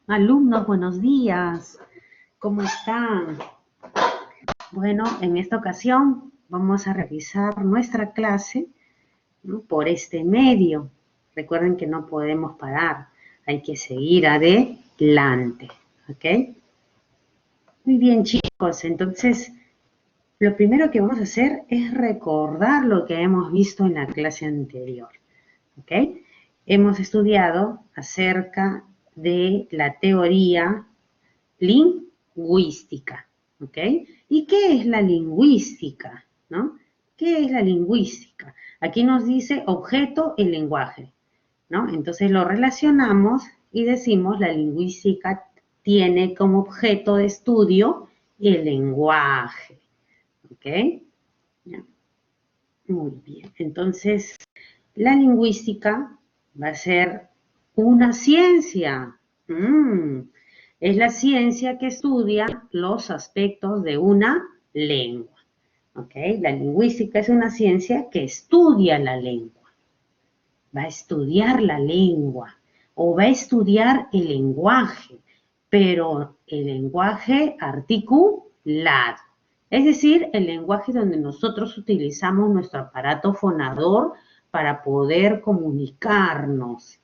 Alumnos, buenos días. ¿Cómo están? Bueno, en esta ocasión vamos a revisar nuestra clase, ¿no?, por este medio. Recuerden que no podemos parar, hay que seguir adelante, ¿ok? Muy bien, chicos, entonces lo primero que vamos a hacer es recordar lo que hemos visto en la clase anterior, ¿ok? Hemos estudiado acerca de la teoría lingüística, ¿ok? ¿Y qué es la lingüística? ¿No? ¿Qué es la lingüística? Aquí nos dice objeto el lenguaje, ¿no? Entonces lo relacionamos y decimos la lingüística tiene como objeto de estudio el lenguaje, ¿ok? Ya. Muy bien, entonces la lingüística va a ser una ciencia. Es la ciencia que estudia los aspectos de una lengua. ¿Ok? La lingüística es una ciencia que estudia la lengua. Va a estudiar la lengua o va a estudiar el lenguaje, pero el lenguaje articulado. Es decir, el lenguaje donde nosotros utilizamos nuestro aparato fonador para poder comunicarnos,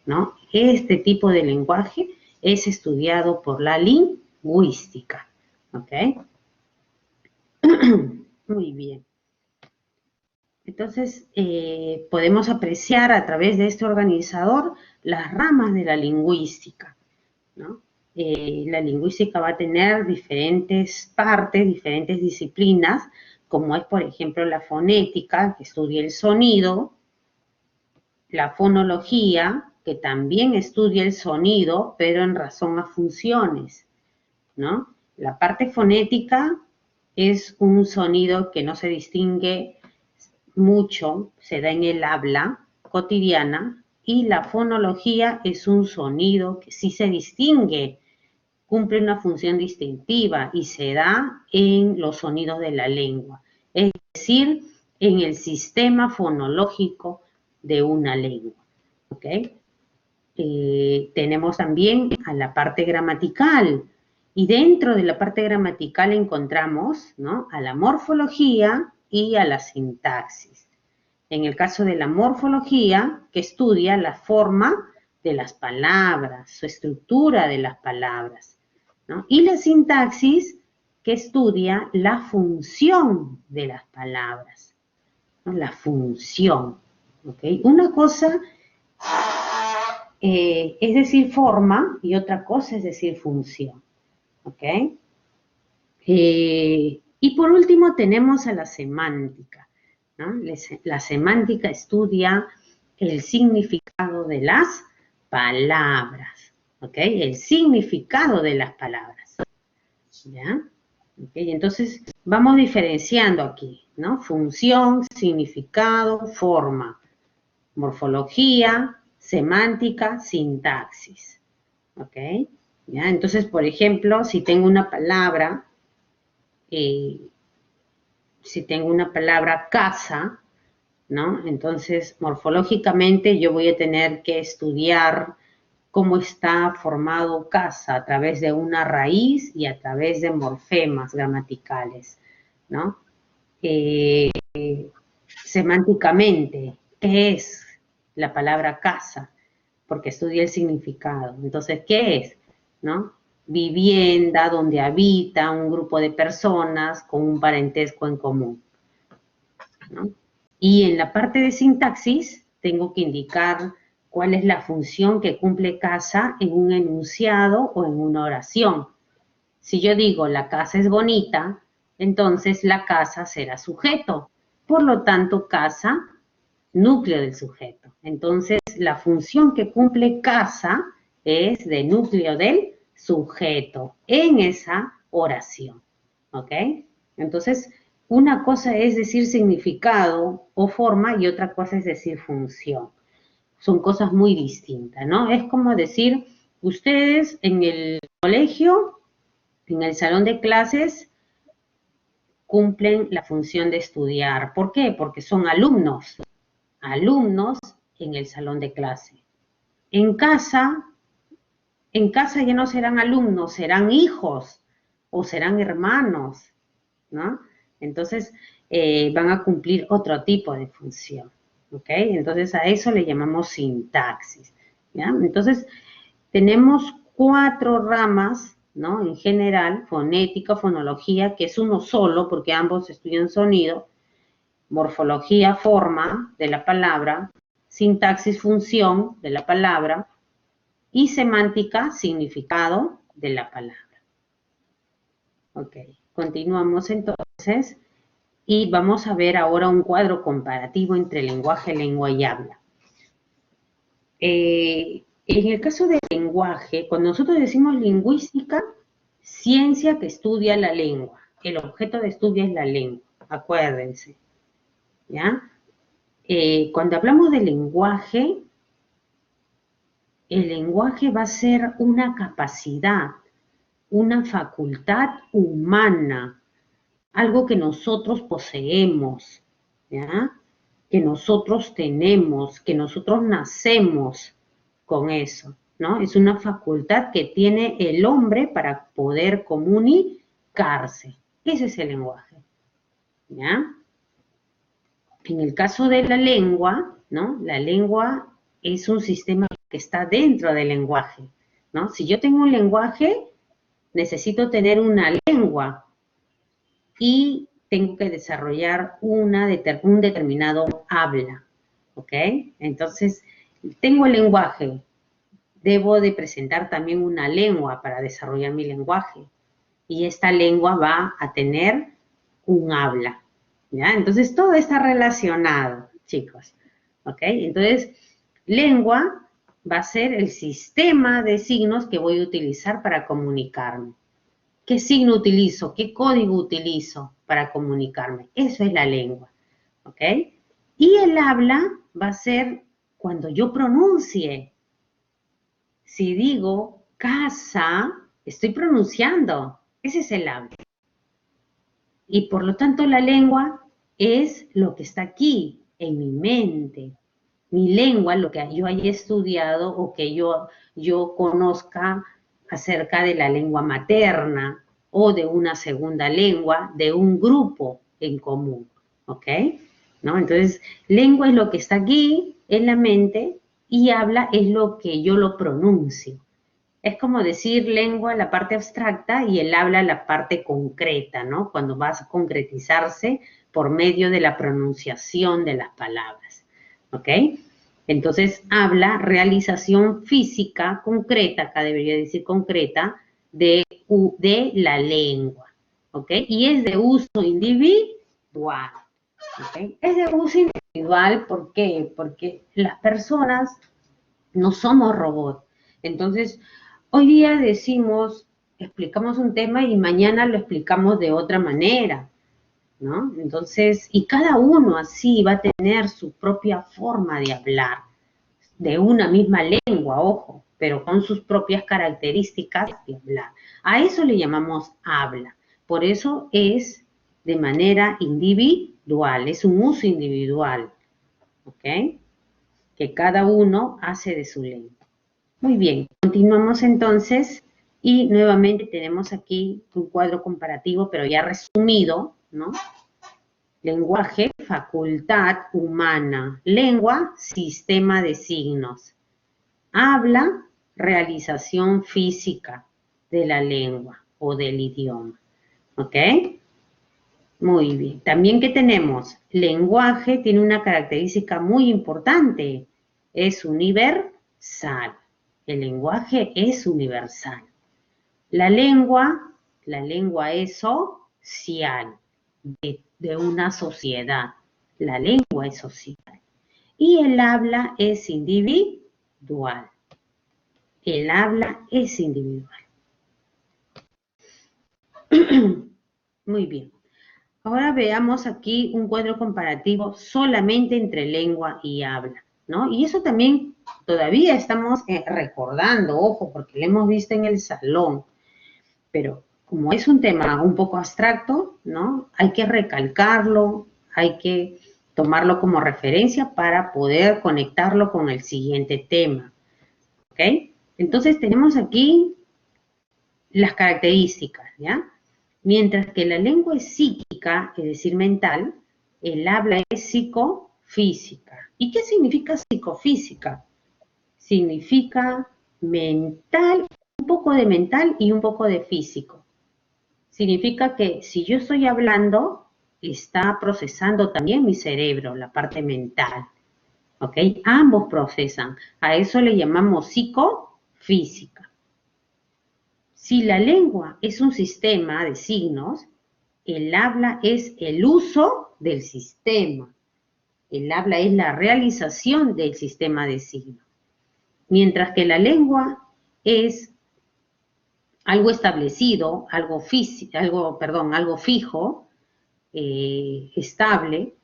¿no? Este tipo de lenguaje es estudiado por la lingüística, ¿ok? Muy bien. Entonces, podemos apreciar a través de este organizador las ramas de la lingüística, ¿no? La lingüística va a tener diferentes partes, diferentes disciplinas, como es, por ejemplo, la fonética, que estudia el sonido, la fonología, que también estudia el sonido, pero en razón a funciones, ¿no? La parte fonética es un sonido que no se distingue mucho, se da en el habla cotidiana, y la fonología es un sonido que sí se distingue, cumple una función distintiva y se da en los sonidos de la lengua, es decir, en el sistema fonológico de una lengua. ¿Ok? Tenemos también a la parte gramatical, y dentro de la parte gramatical encontramos, ¿no?, a la morfología y a la sintaxis. En el caso de la morfología, que estudia la forma de las palabras, su estructura de las palabras, ¿no? Y la sintaxis, que estudia la función de las palabras, ¿no? La función, ¿ok? Una cosa es decir forma y otra cosa es decir función, ¿ok? Y por último tenemos a la semántica, ¿no? La semántica estudia el significado de las palabras, ¿ok? El significado de las palabras, ¿ya? ¿Okay? Entonces vamos diferenciando aquí, ¿no? Función, significado, forma, morfología, semántica, sintaxis, ¿ok? ¿Ya? Entonces, por ejemplo, si tengo una palabra, casa, ¿no? Entonces, morfológicamente yo voy a tener que estudiar cómo está formado casa a través de una raíz y a través de morfemas gramaticales, ¿no? Semánticamente, ¿qué es la palabra casa? Porque estudia el significado. Entonces, ¿qué es? ¿No? Vivienda donde habita un grupo de personas con un parentesco en común, ¿no? Y en la parte de sintaxis tengo que indicar cuál es la función que cumple casa en un enunciado o en una oración. Si yo digo la casa es bonita, entonces la casa será sujeto. Por lo tanto, casa, núcleo del sujeto. Entonces, la función que cumple casa es de núcleo del sujeto en esa oración. ¿Ok? Entonces, una cosa es decir significado o forma y otra cosa es decir función. Son cosas muy distintas, ¿no? Es como decir, ustedes en el colegio, en el salón de clases, cumplen la función de estudiar. ¿Por qué? Porque son alumnos en el salón de clase. En casa en casa ya no serán alumnos, serán hijos o serán hermanos, ¿no? Entonces, van a cumplir otro tipo de función, ¿ok? Entonces, a eso le llamamos sintaxis, ¿ya? Entonces, tenemos 4 ramas, ¿no? En general, fonética, fonología, que es uno solo, porque ambos estudian sonido, morfología, forma de la palabra, sintaxis, función de la palabra, y semántica, significado de la palabra. Ok, continuamos entonces y vamos a ver ahora un cuadro comparativo entre lenguaje, lengua y habla. En el caso del lenguaje, cuando nosotros decimos lingüística, ciencia que estudia la lengua. El objeto de estudio es la lengua, acuérdense, ¿ya? Cuando hablamos de lenguaje, el lenguaje va a ser una capacidad, una facultad humana, algo que nosotros poseemos, ¿ya? Que nosotros tenemos, que nosotros nacemos con eso, ¿no? Es una facultad que tiene el hombre para poder comunicarse. Ese es el lenguaje, ¿ya? En el caso de la lengua, ¿no? La lengua es un sistema que está dentro del lenguaje, ¿no? Si yo tengo un lenguaje, necesito tener una lengua y tengo que desarrollar un determinado habla, ¿ok? Entonces, tengo el lenguaje, debo de presentar también una lengua para desarrollar mi lenguaje y esta lengua va a tener un habla, ¿ya? Entonces, todo está relacionado, chicos, ¿ok? Entonces, lengua va a ser el sistema de signos que voy a utilizar para comunicarme. ¿Qué signo utilizo? ¿Qué código utilizo para comunicarme? Eso es la lengua, ¿ok? Y el habla va a ser cuando yo pronuncie. Si digo casa, estoy pronunciando. Ese es el habla. Y por lo tanto la lengua es lo que está aquí, en mi mente. Mi lengua, lo que yo haya estudiado o que yo conozca acerca de la lengua materna o de una segunda lengua de un grupo en común, ¿ok? ¿No? Entonces, lengua es lo que está aquí en la mente y habla es lo que yo lo pronuncio. Es como decir lengua la parte abstracta y el habla la parte concreta, ¿no? Cuando va a concretizarse por medio de la pronunciación de las palabras, ¿ok? Entonces, habla realización física concreta, acá debería decir concreta, de la lengua, ¿ok? Y es de uso individual, ¿ok? Es de uso individual, ¿por qué? Porque las personas no somos robots. Entonces, hoy día decimos, explicamos un tema y mañana lo explicamos de otra manera, ¿no? Entonces, y cada uno así va a tener su propia forma de hablar, de una misma lengua, ojo, pero con sus propias características de hablar. A eso le llamamos habla. Por eso es de manera individual, es un uso individual, ¿ok? Que cada uno hace de su lengua. Muy bien, continuamos entonces y nuevamente tenemos aquí un cuadro comparativo, pero ya resumido, ¿no? Lenguaje, facultad humana. Lengua, sistema de signos. Habla, realización física de la lengua o del idioma. ¿Ok? Muy bien. También, ¿qué tenemos? Lenguaje tiene una característica muy importante. Es universal. El lenguaje es universal. La lengua es social, de una sociedad. La lengua es social. Y el habla es individual. El habla es individual. Muy bien. Ahora veamos aquí un cuadro comparativo solamente entre lengua y habla, ¿no? Y eso también todavía estamos recordando, ojo, porque lo hemos visto en el salón, pero como es un tema un poco abstracto, ¿no? Hay que recalcarlo, hay que tomarlo como referencia para poder conectarlo con el siguiente tema, ¿ok? Entonces tenemos aquí las características, ¿ya? Mientras que la lengua es psíquica, es decir, mental, el habla es psicofísica. ¿Y qué significa psicofísica? Significa mental, un poco de mental y un poco de físico. Significa que si yo estoy hablando, está procesando también mi cerebro, la parte mental. ¿Ok? Ambos procesan. A eso le llamamos psicofísica. Si la lengua es un sistema de signos, el habla es el uso del sistema. El habla es la realización del sistema de signos. Mientras que la lengua es algo establecido, algo fijo, estable,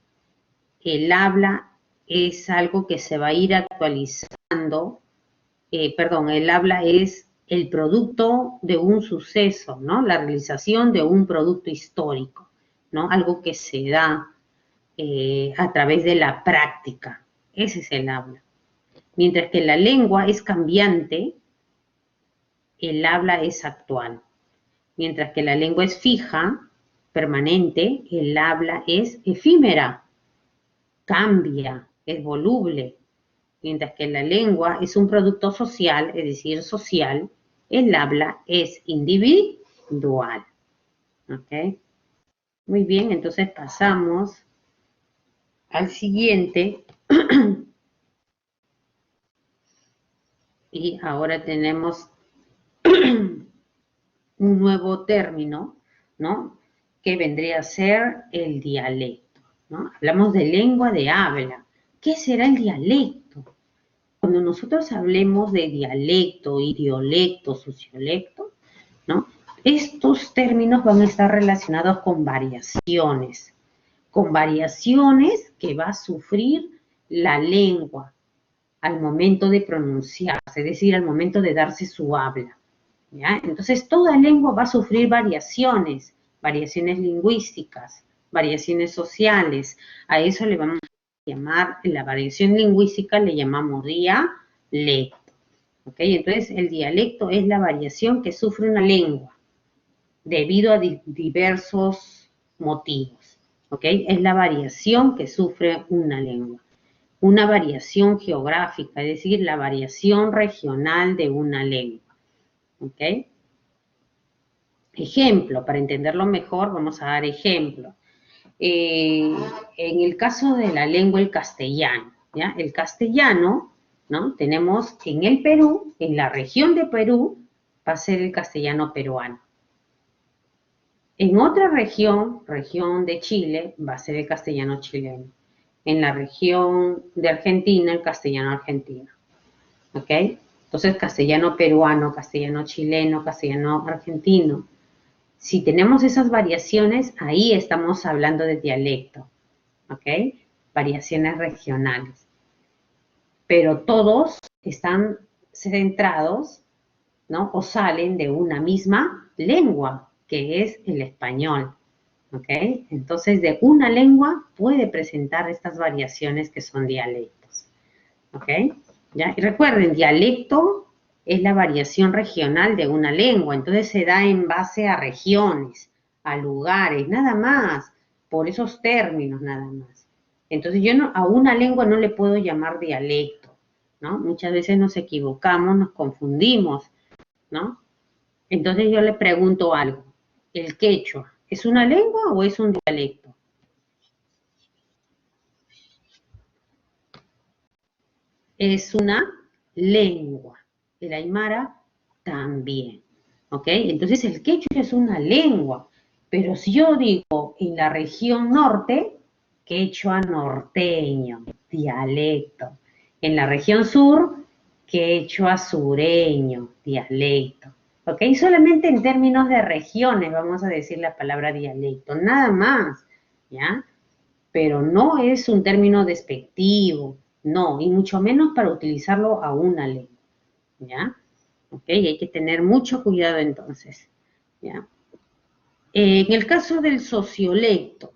el habla es algo que se va a ir actualizando, el habla es el producto de un suceso, ¿no? La realización de un producto histórico, ¿no? Algo que se da a través de la práctica. Ese es el habla. Mientras que la lengua es cambiante, el habla es actual. Mientras que la lengua es fija, permanente, el habla es efímera, cambia, es voluble. Mientras que la lengua es un producto social, es decir, social, el habla es individual. ¿Ok? Muy bien, entonces pasamos al siguiente. Y ahora tenemos un nuevo término, ¿no? Que vendría a ser el dialecto, ¿no? Hablamos de lengua de habla. ¿Qué será el dialecto? Cuando nosotros hablemos de dialecto, idiolecto, sociolecto, ¿no? Estos términos van a estar relacionados con variaciones que va a sufrir la lengua al momento de pronunciarse, es decir, al momento de darse su habla. ¿Ya? Entonces, toda lengua va a sufrir variaciones, variaciones lingüísticas, variaciones sociales. A eso le vamos a llamar, la variación lingüística le llamamos dialecto. ¿Ok? Entonces, el dialecto es la variación que sufre una lengua debido a diversos motivos. ¿Ok? Es la variación que sufre una lengua. Una variación geográfica, es decir, la variación regional de una lengua. ¿Ok? Ejemplo, para entenderlo mejor, vamos a dar ejemplo. En el caso de la lengua, el castellano, ¿ya? El castellano, ¿no? Tenemos en el Perú, en la región de Perú, va a ser el castellano peruano. En otra región, región de Chile, va a ser el castellano chileno. En la región de Argentina, el castellano argentino. ¿Ok? Entonces, castellano peruano, castellano chileno, castellano argentino. Si tenemos esas variaciones, ahí estamos hablando de dialecto, ¿ok? Variaciones regionales. Pero todos están centrados, ¿no? O salen de una misma lengua, que es el español, ¿ok? Entonces, de una lengua puede presentar estas variaciones que son dialectos, ¿ok? ¿Ya? Y recuerden, dialecto es la variación regional de una lengua, entonces se da en base a regiones, a lugares, nada más, por esos términos nada más. Entonces yo a una lengua no le puedo llamar dialecto, ¿no? Muchas veces nos equivocamos, nos confundimos, ¿no? Entonces yo le pregunto algo, ¿el quechua es una lengua o es un dialecto? Es una lengua. El aymara también. ¿Ok? Entonces el quechua es una lengua. Pero si yo digo en la región norte, quechua norteño, dialecto. En la región sur, quechua sureño, dialecto. ¿Ok? Solamente en términos de regiones vamos a decir la palabra dialecto, nada más. ¿Ya? Pero no es un término despectivo, no, y mucho menos para utilizarlo a una lengua, ¿ya? ¿Ok? Hay que tener mucho cuidado entonces, ¿ya? En el caso del sociolecto,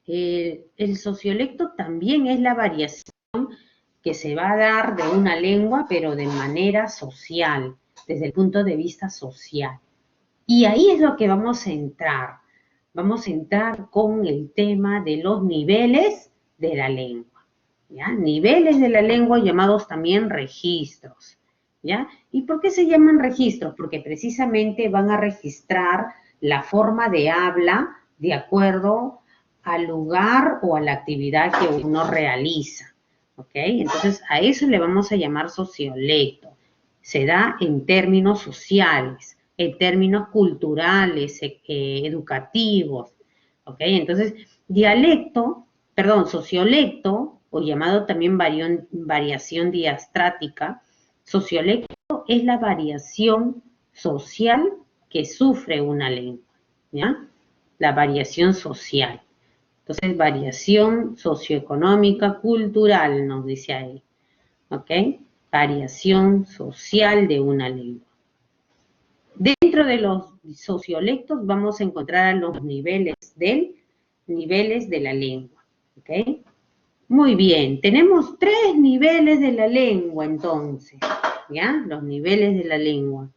el sociolecto también es la variación que se va a dar de una lengua, pero de manera social, desde el punto de vista social. Y ahí es lo que vamos a entrar. Vamos a entrar con el tema de los niveles de la lengua, ¿ya? Niveles de la lengua llamados también registros, ¿ya? ¿Y por qué se llaman registros? Porque precisamente van a registrar la forma de habla de acuerdo al lugar o a la actividad que uno realiza, ¿ok? Entonces, a eso le vamos a llamar sociolecto. Se da en términos sociales, en términos culturales, educativos, ¿ok? Entonces, sociolecto, o llamado también variación diastrática, sociolecto es la variación social que sufre una lengua, ¿ya? La variación social. Entonces, variación socioeconómica, cultural, nos dice ahí, ¿ok? Variación social de una lengua. Dentro de los sociolectos vamos a encontrar a los niveles de la lengua, ¿ok? Muy bien, tenemos 3 niveles de la lengua entonces, ¿ya? Los niveles de la lengua.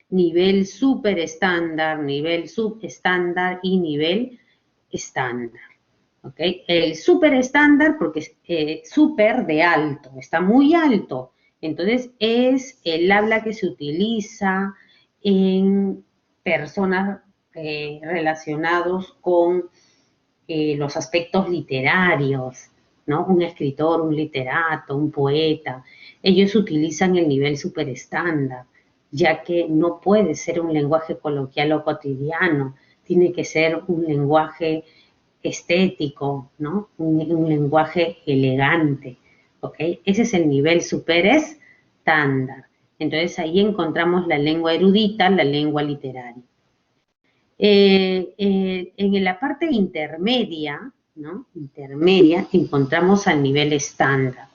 Nivel superestándar, nivel subestándar y nivel estándar. ¿Ok? El superestándar, porque es super de alto, está muy alto. Entonces, es el habla que se utiliza en personas relacionados con los aspectos literarios, ¿no? Un escritor, un literato, un poeta. Ellos utilizan el nivel superestándar, ya que no puede ser un lenguaje coloquial o cotidiano, tiene que ser un lenguaje estético, ¿no? Un lenguaje elegante, ¿ok? Ese es el nivel superestándar. Entonces ahí encontramos la lengua erudita, la lengua literaria. En la parte intermedia, ¿no? Intermedia, encontramos al nivel estándar,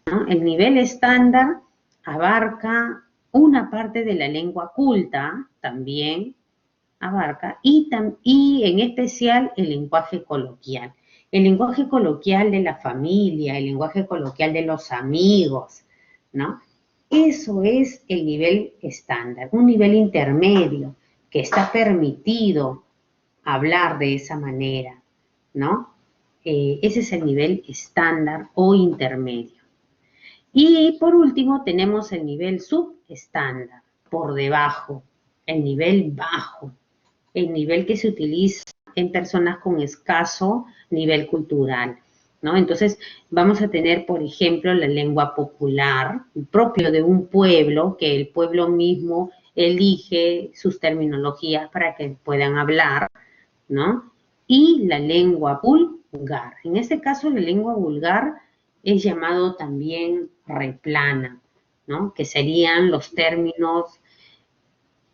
¿no? El nivel estándar abarca una parte de la lengua culta, también abarca, y en especial el lenguaje coloquial. El lenguaje coloquial de la familia, el lenguaje coloquial de los amigos, ¿no? Eso es el nivel estándar, un nivel intermedio que está permitido hablar de esa manera, ¿no? Ese es el nivel estándar o intermedio. Y por último tenemos el nivel subestándar, por debajo, el nivel bajo, el nivel que se utiliza en personas con escaso nivel cultural, ¿no? Entonces, vamos a tener, por ejemplo, la lengua popular, propio de un pueblo, que el pueblo mismo elige sus terminologías para que puedan hablar, ¿no? Y la lengua vulgar. En este caso, la lengua vulgar es llamado también replana, ¿no? Que serían los términos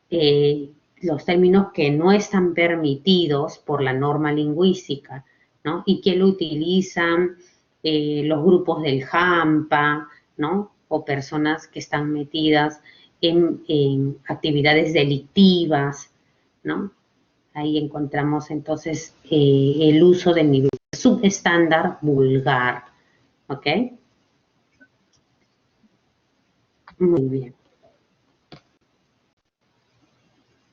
que no están permitidos por la norma lingüística, ¿no? Y que lo utilizan los grupos del JAMPA, ¿no? O personas que están metidas en actividades delictivas, ¿no? Ahí encontramos entonces el uso del nivel subestándar vulgar, ¿ok? Muy bien.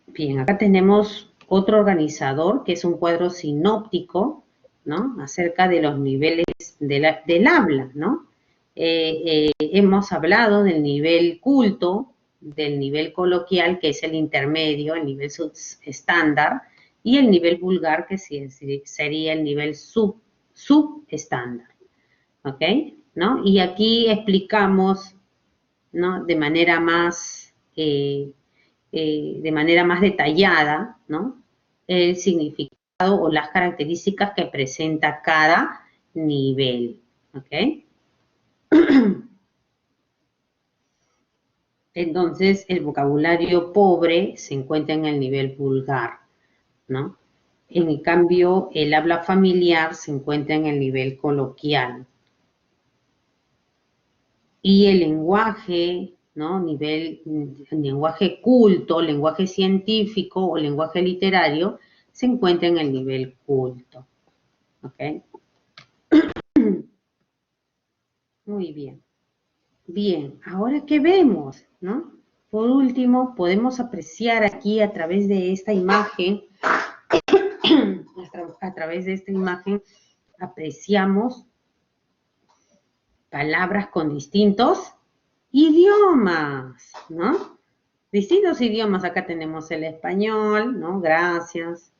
Bien, acá tenemos otro organizador que es un cuadro sinóptico, ¿no? Acerca de los niveles del habla, ¿no? Hemos hablado del nivel culto, del nivel coloquial, que es el intermedio, el nivel estándar, y el nivel vulgar, que sería el nivel subestándar, ¿ok? ¿No? Y aquí explicamos, ¿no? De manera más detallada, ¿no? El significado o las características que presenta cada nivel, ¿ok? Entonces, el vocabulario pobre se encuentra en el nivel vulgar, ¿no? En cambio, el habla familiar se encuentra en el nivel coloquial. Y el lenguaje, ¿no? Lenguaje culto, lenguaje científico o lenguaje literario se encuentra en el nivel culto, ¿ok? Muy bien. Bien, ahora ¿qué vemos? ¿No? Por último, podemos apreciar aquí a través de esta imagen, a través de esta imagen, apreciamos palabras con distintos idiomas, ¿no? Distintos idiomas, acá tenemos el español, ¿no? Gracias,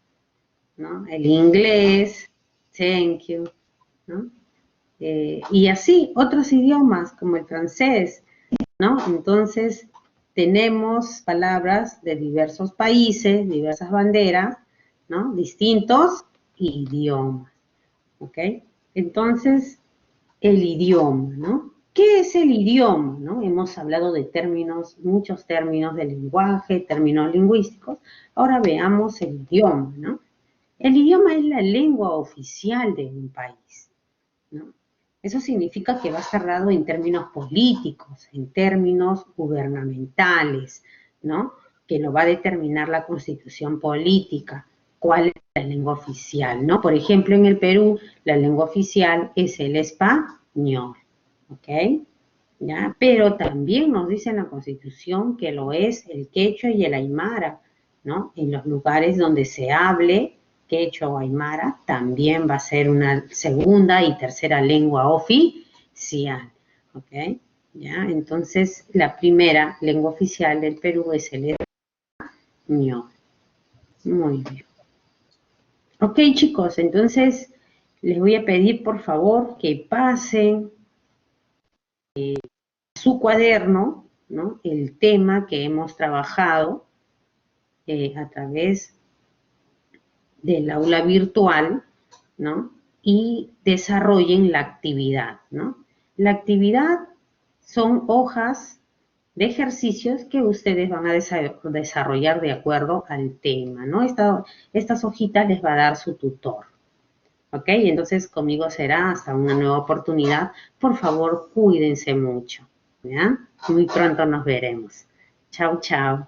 ¿no? El inglés, thank you, ¿no? Y así, otros idiomas como el francés, ¿no? Entonces, tenemos palabras de diversos países, diversas banderas, ¿no? Distintos idiomas, ¿ok? Entonces, el idioma, ¿no? ¿Qué es el idioma? ¿No? Hemos hablado de términos, muchos términos de lenguaje, términos lingüísticos. Ahora veamos el idioma, ¿no? El idioma es la lengua oficial de un país, ¿no? Eso significa que va cerrado en términos políticos, en términos gubernamentales, ¿no? Que lo va a determinar la constitución política, cuál es la lengua oficial, ¿no? Por ejemplo, en el Perú, la lengua oficial es el español, ¿ok? ¿Ya? Pero también nos dice en la constitución que lo es el quechua y el aymara, ¿no? En los lugares donde se hable quechua o aymara, también va a ser una segunda y tercera lengua oficial, ¿ok? ¿Ya? Entonces, la primera lengua oficial del Perú es el español. Muy bien. Ok, chicos, entonces les voy a pedir por favor que pasen su cuaderno, ¿no? El tema que hemos trabajado a través del aula virtual, ¿no? Y desarrollen la actividad, ¿no? La actividad son hojas de ejercicios que ustedes van a desarrollar de acuerdo al tema, ¿no? Estas hojitas les va a dar su tutor, ¿ok? Entonces conmigo será hasta una nueva oportunidad. Por favor, cuídense mucho, ¿ya? Muy pronto nos veremos. Chao, chao.